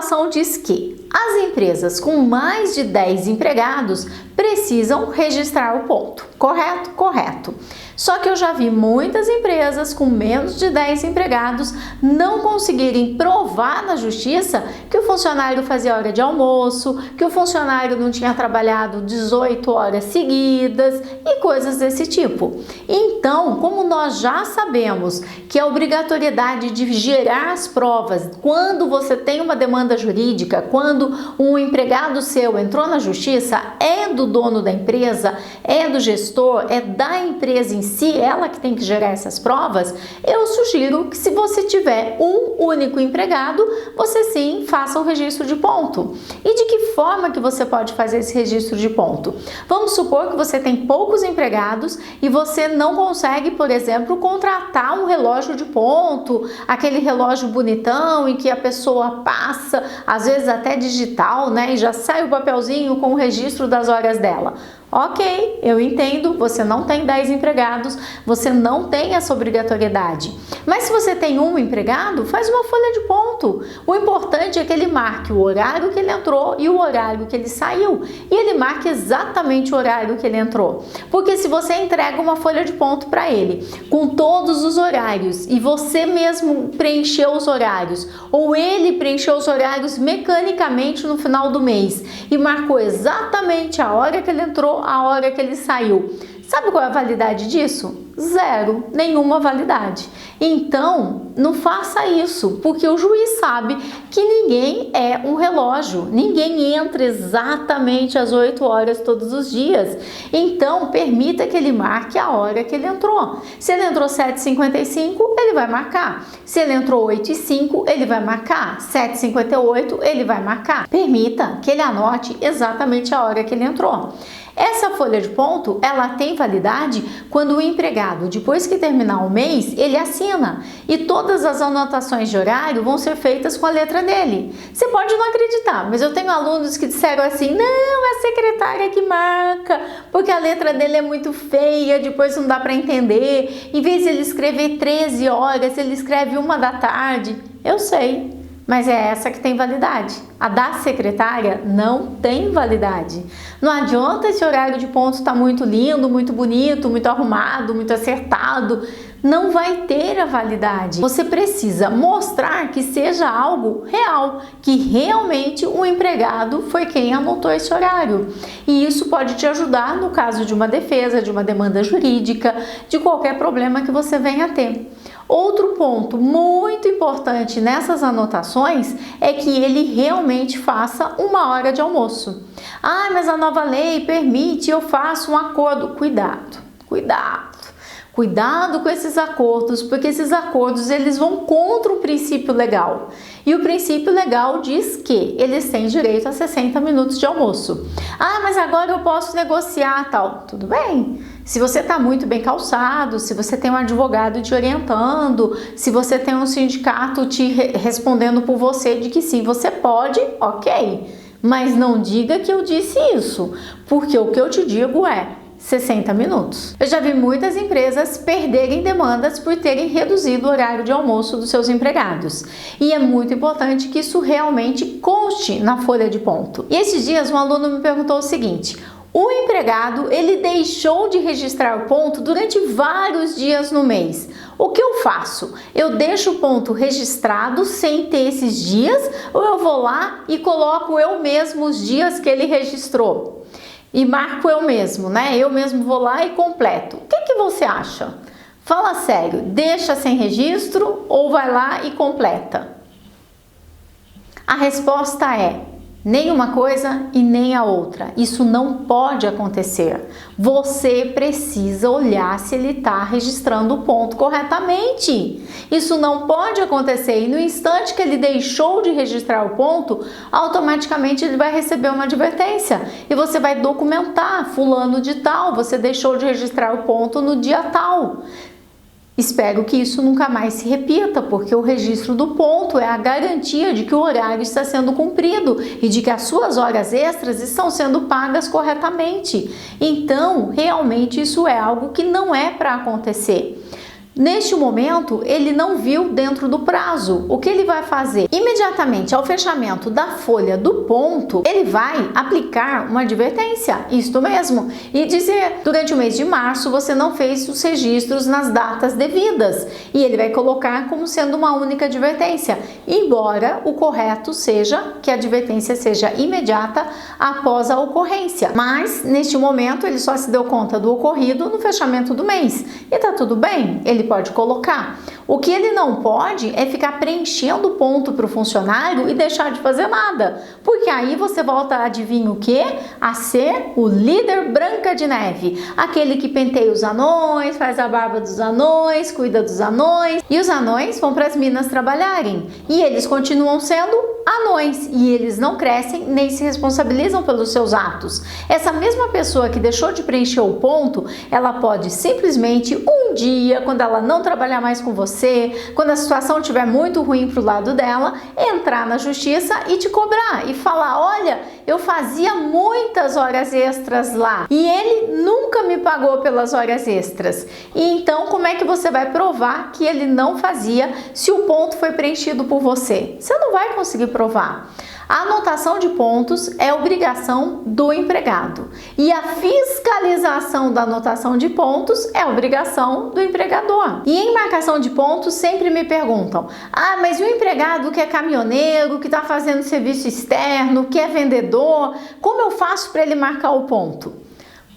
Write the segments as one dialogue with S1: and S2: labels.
S1: legislação diz que as empresas com mais de 10 empregados precisam registrar o ponto. Correto? Correto. Só que eu já vi muitas empresas com menos de 10 empregados não conseguirem provar na justiça que o funcionário fazia hora de almoço, que o funcionário não tinha trabalhado 18 horas seguidas e coisas desse tipo. Então, como nós já sabemos que a obrigatoriedade de gerar as provas quando você tem uma demanda jurídica, quando um empregado seu entrou na justiça, é do dono da empresa, é do gestor, é da empresa em si, ela que tem que gerar essas provas, eu sugiro que se você tiver um único empregado, você sim faça o registro de ponto. E de que forma que você pode fazer esse registro de ponto? Vamos supor que você tem poucos empregados e você não consegue, por exemplo, contratar um relógio de ponto, aquele relógio bonitão em que a pessoa passa, às vezes até digital, né, e já sai o papelzinho com o registro das horas dela. Ok, eu entendo, você não tem 10 empregados, você não tem essa obrigatoriedade. Mas se você tem um empregado, faz uma folha de ponto. O importante é que ele marque o horário que ele entrou e o horário que ele saiu. E ele marque exatamente o horário que ele entrou. Porque se você entrega uma folha de ponto para ele, com todos os horários, e você mesmo preencheu os horários, ou ele preencheu os horários mecanicamente no final do mês, e marcou exatamente a hora que ele entrou, a hora que ele saiu. Sabe qual é a validade disso? Zero, nenhuma validade. Então, não faça isso, porque o juiz sabe que ninguém é um relógio, ninguém entra exatamente às 8 horas todos os dias. Então, permita que ele marque a hora que ele entrou. Se ele entrou 7h55, ele vai marcar. Se ele entrou 8h05, ele vai marcar. 7h58, ele vai marcar. Permita que ele anote exatamente a hora que ele entrou. Essa folha de ponto, ela tem validade quando o empregado, depois que terminar o mês, ele assina e todas as anotações de horário vão ser feitas com a letra dele. Você pode não acreditar, mas eu tenho alunos que disseram assim, não, é a secretária que marca, porque a letra dele é muito feia, depois não dá para entender. Em vez de ele escrever 13 horas, ele escreve 1h da tarde. Eu sei. Mas é essa que tem validade. A da secretária não tem validade. Não adianta esse horário de ponto estar muito lindo, muito bonito, muito arrumado, muito acertado. Não vai ter a validade. Você precisa mostrar que seja algo real, que realmente o empregado foi quem anotou esse horário. E isso pode te ajudar no caso de uma defesa, de uma demanda jurídica, de qualquer problema que você venha a ter. Outro ponto muito importante nessas anotações é que ele realmente faça uma hora de almoço. Ah, mas a nova lei permite, eu faço um acordo. Cuidado, cuidado. Cuidado com esses acordos, porque esses acordos eles vão contra o princípio legal. E o princípio legal diz que eles têm direito a 60 minutos de almoço. Ah, mas agora eu posso negociar tal. Tudo bem. Se você está muito bem calçado, se você tem um advogado te orientando, se você tem um sindicato te respondendo por você de que sim, você pode, ok. Mas não diga que eu disse isso, porque o que eu te digo é 60 minutos. Eu já vi muitas empresas perderem demandas por terem reduzido o horário de almoço dos seus empregados. E é muito importante que isso realmente conste na folha de ponto. E esses dias um aluno me perguntou o seguinte: o empregado, ele deixou de registrar o ponto durante vários dias no mês. O que eu faço? Eu deixo o ponto registrado sem ter esses dias ou eu vou lá e coloco eu mesmo os dias que ele registrou? E marco eu mesmo, né? Eu mesmo vou lá e completo. O que você acha? Fala sério, deixa sem registro ou vai lá e completa? A resposta é nem uma coisa e nem a outra. Isso não pode acontecer. Você precisa olhar se ele está registrando o ponto corretamente. Isso não pode acontecer e no instante que ele deixou de registrar o ponto, automaticamente ele vai receber uma advertência e você vai documentar fulano de tal, você deixou de registrar o ponto no dia tal. Espero que isso nunca mais se repita, porque o registro do ponto é a garantia de que o horário está sendo cumprido e de que as suas horas extras estão sendo pagas corretamente. Então, realmente isso é algo que não é para acontecer. Neste momento, ele não viu dentro do prazo. O que ele vai fazer? Imediatamente ao fechamento da folha do ponto, ele vai aplicar uma advertência, isto mesmo, e dizer: durante o mês de março você não fez os registros nas datas devidas, e ele vai colocar como sendo uma única advertência, embora o correto seja que a advertência seja imediata após a ocorrência. Mas neste momento ele só se deu conta do ocorrido no fechamento do mês, e tá tudo bem, ele pode colocar. O que ele não pode é ficar preenchendo ponto para o funcionário e deixar de fazer nada, porque aí você volta, adivinha o que? A ser o líder Branca de Neve, aquele que penteia os anões, faz a barba dos anões, cuida dos anões, e os anões vão para as minas trabalharem, e eles continuam sendo anões, e eles não crescem nem se responsabilizam pelos seus atos. Essa mesma pessoa que deixou de preencher o ponto, ela pode simplesmente um dia, quando ela não trabalhar mais com você, quando a situação estiver muito ruim pro lado dela, entrar na justiça e te cobrar e falar: olha, eu fazia muitas horas extras lá e ele nunca me pagou pelas horas extras. E então como é que você vai provar que ele não fazia se o ponto foi preenchido por você? Você não vai conseguir provar. A anotação de pontos é obrigação do empregado e a fiscalização da anotação de pontos é obrigação do empregador. E em marcação de pontos sempre me perguntam: ah, mas e o empregado que é caminhoneiro, que está fazendo serviço externo, que é vendedor, como eu faço para ele marcar o ponto?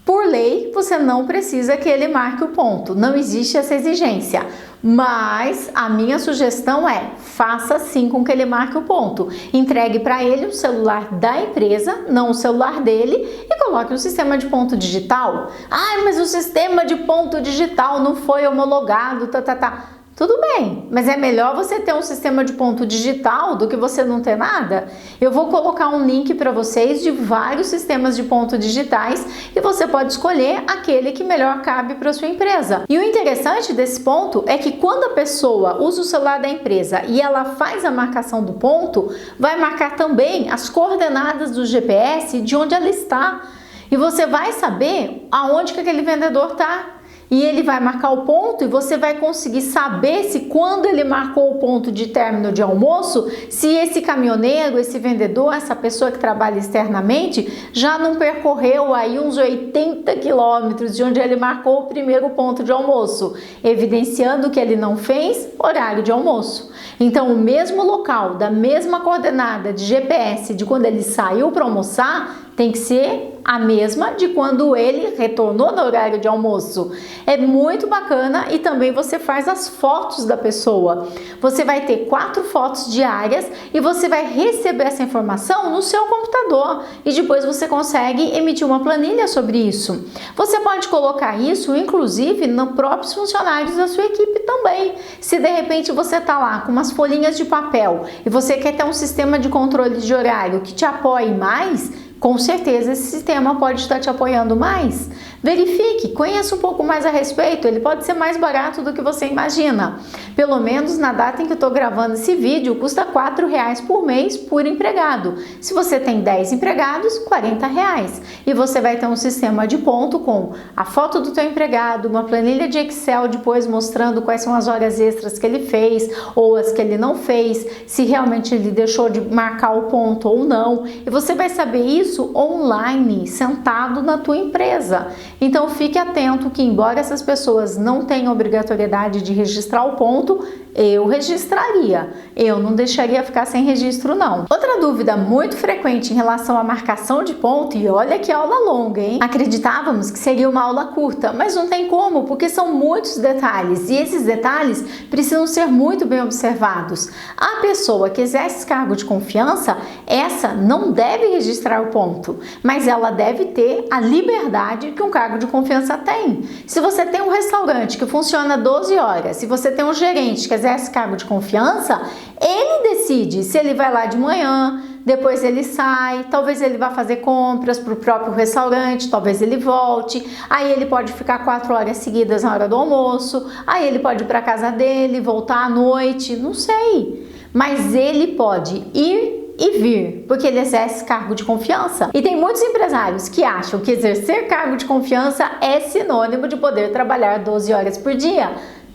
S1: Por lei, você não precisa que ele marque o ponto, não existe essa exigência. Mas a minha sugestão é: faça sim com que ele marque o ponto. Entregue para ele o celular da empresa, não o celular dele, e coloque um sistema de ponto digital. Ah, mas o sistema de ponto digital não foi homologado, Tudo bem, mas é melhor você ter um sistema de ponto digital do que você não ter nada? Eu vou colocar um link para vocês de vários sistemas de ponto digitais e você pode escolher aquele que melhor cabe para sua empresa. E o interessante desse ponto é que quando a pessoa usa o celular da empresa e ela faz a marcação do ponto, vai marcar também as coordenadas do GPS de onde ela está. E você vai saber aonde que aquele vendedor está. E ele vai marcar o ponto e você vai conseguir saber se quando ele marcou o ponto de término de almoço, se esse caminhoneiro, esse vendedor, essa pessoa que trabalha externamente já não percorreu aí uns 80 quilômetros de onde ele marcou o primeiro ponto de almoço, evidenciando que ele não fez horário de almoço. Então o mesmo local, da mesma coordenada de GPS de quando ele saiu para almoçar, tem que ser a mesma de quando ele retornou no horário de almoço. É muito bacana e também você faz as fotos da pessoa. Você vai ter 4 fotos diárias e você vai receber essa informação no seu computador e depois você consegue emitir uma planilha sobre isso. Você pode colocar isso, inclusive, nos próprios funcionários da sua equipe também. Se de repente você está lá com umas folhinhas de papel e você quer ter um sistema de controle de horário que te apoie mais, com certeza esse sistema pode estar te apoiando mais. Verifique, conheça um pouco mais a respeito, ele pode ser mais barato do que você imagina. Pelo menos na data em que eu estou gravando esse vídeo, custa R$4 por mês por empregado. Se você tem 10 empregados, R$40. E você vai ter um sistema de ponto com a foto do teu empregado, uma planilha de Excel depois mostrando quais são as horas extras que ele fez ou as que ele não fez, se realmente ele deixou de marcar o ponto ou não. E você vai saber isso online, sentado na tua empresa. Então fique atento que, embora essas pessoas não tenham obrigatoriedade de registrar o ponto, eu registraria. Eu não deixaria ficar sem registro, não. Outra dúvida muito frequente em relação à marcação de ponto, e olha que aula longa, hein? Acreditávamos que seria uma aula curta, mas não tem como, porque são muitos detalhes, e esses detalhes precisam ser muito bem observados. A pessoa que exerce cargo de confiança, essa não deve registrar o ponto, mas ela deve ter a liberdade que um cargo de confiança tem. Se você tem um restaurante que funciona 12 horas, se você tem um gerente que exerce cargo de confiança, ele decide se ele vai lá de manhã, depois ele sai, talvez ele vá fazer compras para o próprio restaurante, talvez ele volte, aí ele pode ficar 4 horas seguidas na hora do almoço, aí ele pode ir para a casa dele, voltar à noite, não sei. Mas ele pode ir e vir, porque ele exerce cargo de confiança. E tem muitos empresários que acham que exercer cargo de confiança é sinônimo de poder trabalhar 12 horas por dia.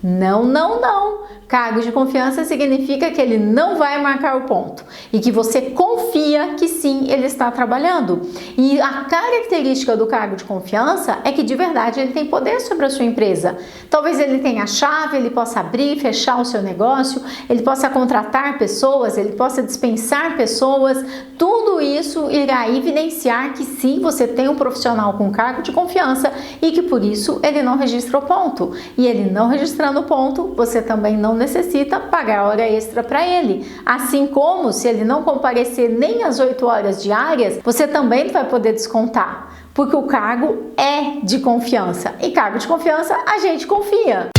S1: Não, não, não. Cargo de confiança significa que ele não vai marcar o ponto e que você confia que sim, ele está trabalhando. E a característica do cargo de confiança é que de verdade ele tem poder sobre a sua empresa. Talvez ele tenha a chave, ele possa abrir, fechar o seu negócio, ele possa contratar pessoas, ele possa dispensar pessoas. Tudo isso irá evidenciar que sim, você tem um profissional com cargo de confiança e que por isso ele não registra o ponto. E ele não registrando o ponto, você também não necessita pagar hora extra para ele. Assim como se ele não comparecer nem às 8 horas diárias, você também não vai poder descontar, porque o cargo é de confiança. E cargo de confiança a gente confia.